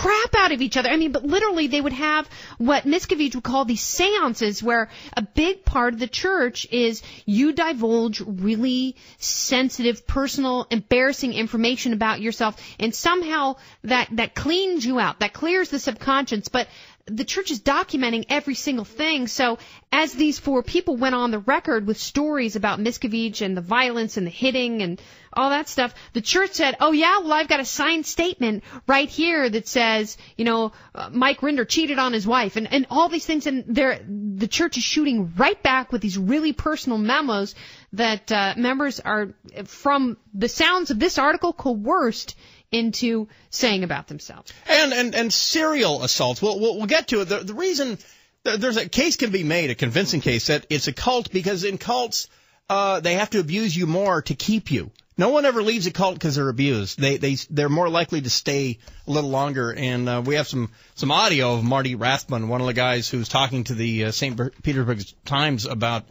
crap out of each other. I mean, but literally they would have what Miscavige would call these seances, where a big part of the church is you divulge really sensitive, personal, embarrassing information about yourself, and somehow that cleans you out, that clears the subconscious. But the church is documenting every single thing. So as these four people went on the record with stories about Miscavige and the violence and the hitting and all that stuff, the church said, oh, yeah, well, I've got a signed statement right here that says, Mike Rinder cheated on his wife and all these things. And the church is shooting right back with these really personal memos that members are, from the sounds of this article, coerced into saying about themselves. And serial assaults. We'll get to it. The reason there's a case can be made, a convincing case, that it's a cult, because in cults they have to abuse you more to keep you. No one ever leaves a cult because they're abused. They're more likely to stay a little longer. And we have some audio of Marty Rathbun, one of the guys who's talking to the St. Petersburg Times about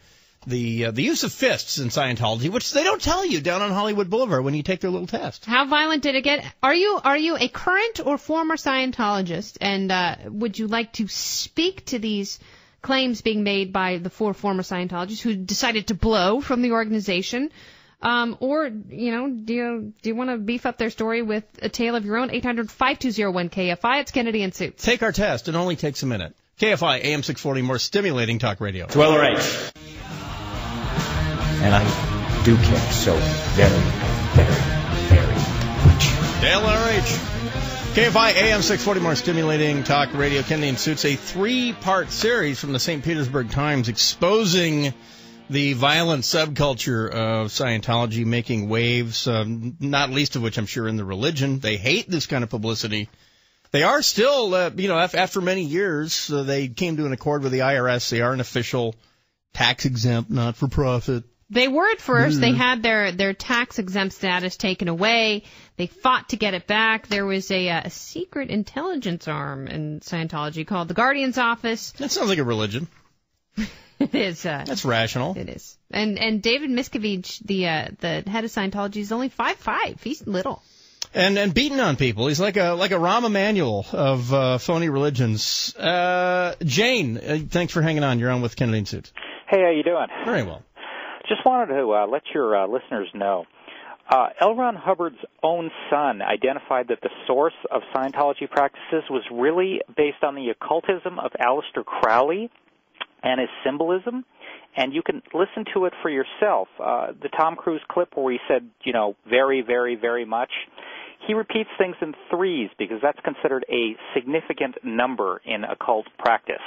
the use of fists in Scientology, which they don't tell you down on Hollywood Boulevard when you take their little test. How violent did it get? Are you a current or former Scientologist? And would you like to speak to these claims being made by the four former Scientologists who decided to blow from the organization? Or, do you want to beef up their story with a tale of your own? 800-5201-KFI. It's Kennedy and Suits. Take our test. It only takes a minute. KFI, AM 640, more stimulating talk radio. Dweller H. And I do care so very, very, very much. Dale RH. KFI AM 640, more stimulating talk radio. Kennedy and Suits, a 3-part series from the St. Petersburg Times exposing the violent subculture of Scientology, making waves, not least of which I'm sure in the religion. They hate this kind of publicity. They are still, after many years, they came to an accord with the IRS. They are an official tax-exempt, not-for-profit. They were at first. They had their tax-exempt status taken away. They fought to get it back. There was a secret intelligence arm in Scientology called the Guardian's Office. That sounds like a religion. It is. That's rational. It is. And David Miscavige, the head of Scientology, is only 5'5". He's little. And beating on people. He's like a Rahm Emanuel of phony religions. Jane, thanks for hanging on. You're on with Kennedy and Suits. Hey, how you doing? Very well. Just wanted to let your listeners know. L. Ron Hubbard's own son identified that the source of Scientology practices was really based on the occultism of Aleister Crowley and his symbolism, and you can listen to it for yourself. The Tom Cruise clip where he said, very, very, very much, he repeats things in threes because that's considered a significant number in occult practice.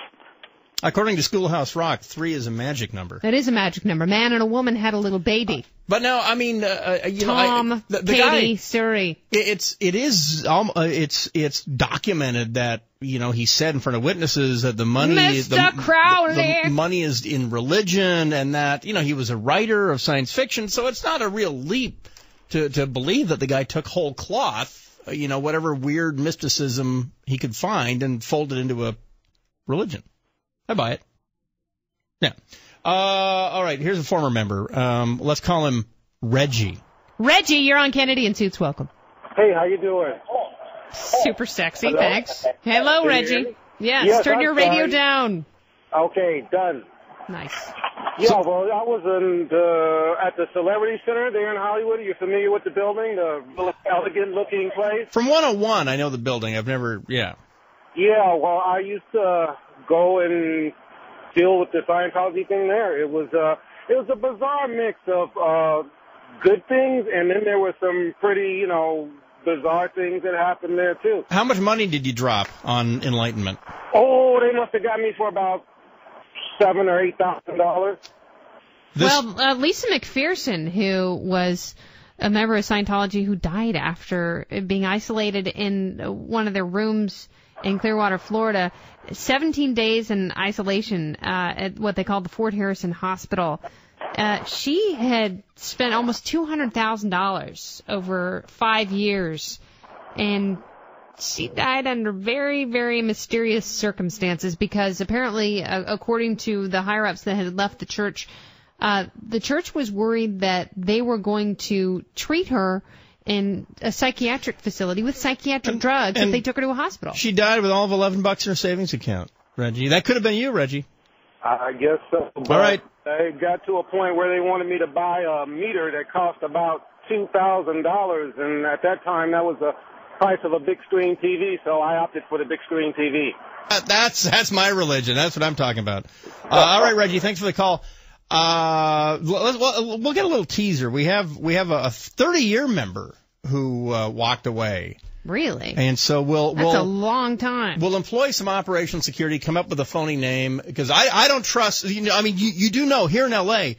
According to Schoolhouse Rock, 3 is a magic number. It is a magic number. Man and a woman had a little baby. But now, I mean, Tom, the Katie, guy, Suri. It's documented that he said in front of witnesses that the money, the money is in religion, and that he was a writer of science fiction. So it's not a real leap to believe that the guy took whole cloth, whatever weird mysticism he could find, and folded into a religion. I buy it. Yeah. All right, here's a former member. Let's call him Reggie. Reggie, you're on Kennedy and Suits. Welcome. Hey, how you doing? Super sexy, Hello? thanks. Hello, Can Reggie. Yes, turn your radio down. Okay, done. Nice. Yeah, well, I was at the Celebrity Center there in Hollywood. Are you familiar with the building, the really elegant-looking place? From 101, I know the building. I've never, Yeah, well, I used to go and deal with the Scientology thing there. It was a bizarre mix of good things, and then there were some pretty, bizarre things that happened there, too. How much money did you drop on Enlightenment? Oh, they must have got me for about $7,000 or $8,000. Well, Lisa McPherson, who was a member of Scientology who died after being isolated in one of their rooms in Clearwater, Florida, 17 days in isolation at what they called the Fort Harrison Hospital. She had spent almost $200,000 over 5 years, and she died under very, very mysterious circumstances because apparently, according to the higher-ups that had left the church was worried that they were going to treat her in a psychiatric facility with psychiatric drugs if they took her to a hospital. She died with all of $11 in her savings account, Reggie. That could have been you, Reggie. I guess so. But all right. It got to a point where they wanted me to buy a meter that cost about $2,000, and at that time that was the price of a big screen TV, so I opted for the big screen TV. That's my religion. That's what I'm talking about. All right, Reggie, thanks for the call. We'll get a little teaser. We have a 30-year member who walked away. Really? And so that's a long time. We'll employ some operational security, come up with a phony name, because I don't trust. You do know here in L.A.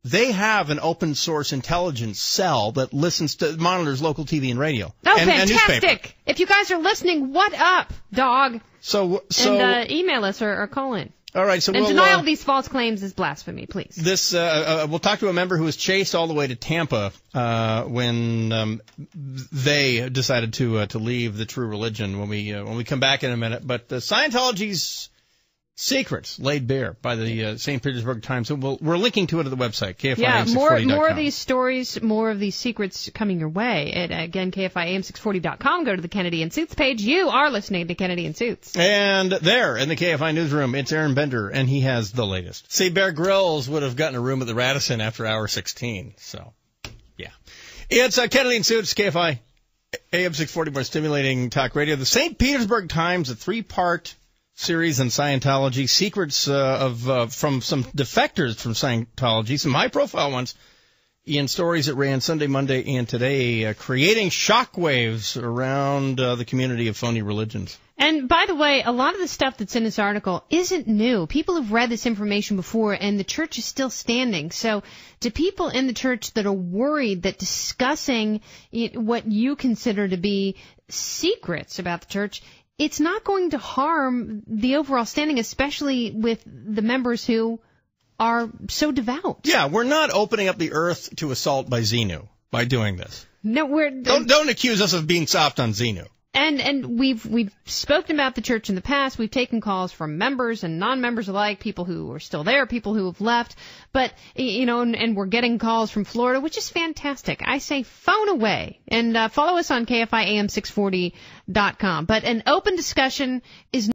they have an open source intelligence cell that monitors local TV and radio. Oh, and fantastic! newspaper. If you guys are listening, what up, dog? So email us or call in. All right, so denial of these false claims is blasphemy, please. We'll talk to a member who was chased all the way to Tampa when they decided to leave the true religion. When we come back in a minute, but Scientology's secrets laid bare by the St. Petersburg Times. We're linking to it at the website, KFIAM640.com. Yeah, more of these stories, more of these secrets coming your way. Again, KFIAM640.com. Go to the Kennedy and Suits page. You are listening to Kennedy and Suits. And there, in the KFI newsroom, it's Aaron Bender, and he has the latest. See, Bear Grylls would have gotten a room at the Radisson after hour 16. So, yeah. It's Kennedy and Suits, KFI AM640, more stimulating talk radio. The St. Petersburg Times, a 3-part series on Scientology, secrets from some defectors from Scientology, some high-profile ones, in stories that ran Sunday, Monday, and today, creating shockwaves around the community of phony religions. And by the way, a lot of the stuff that's in this article isn't new. People have read this information before, and the church is still standing. So to people in the church that are worried that discussing what you consider to be secrets about the church, it's not going to harm the overall standing, especially with the members who are so devout. Yeah, we're not opening up the earth to assault by Xenu by doing this. No, don't accuse us of being soft on Xenu. And we've spoken about the church in the past. We've taken calls from members and non-members alike, people who are still there, people who have left. But, and we're getting calls from Florida, which is fantastic. I say phone away. And follow us on KFIAM640.com. But an open discussion is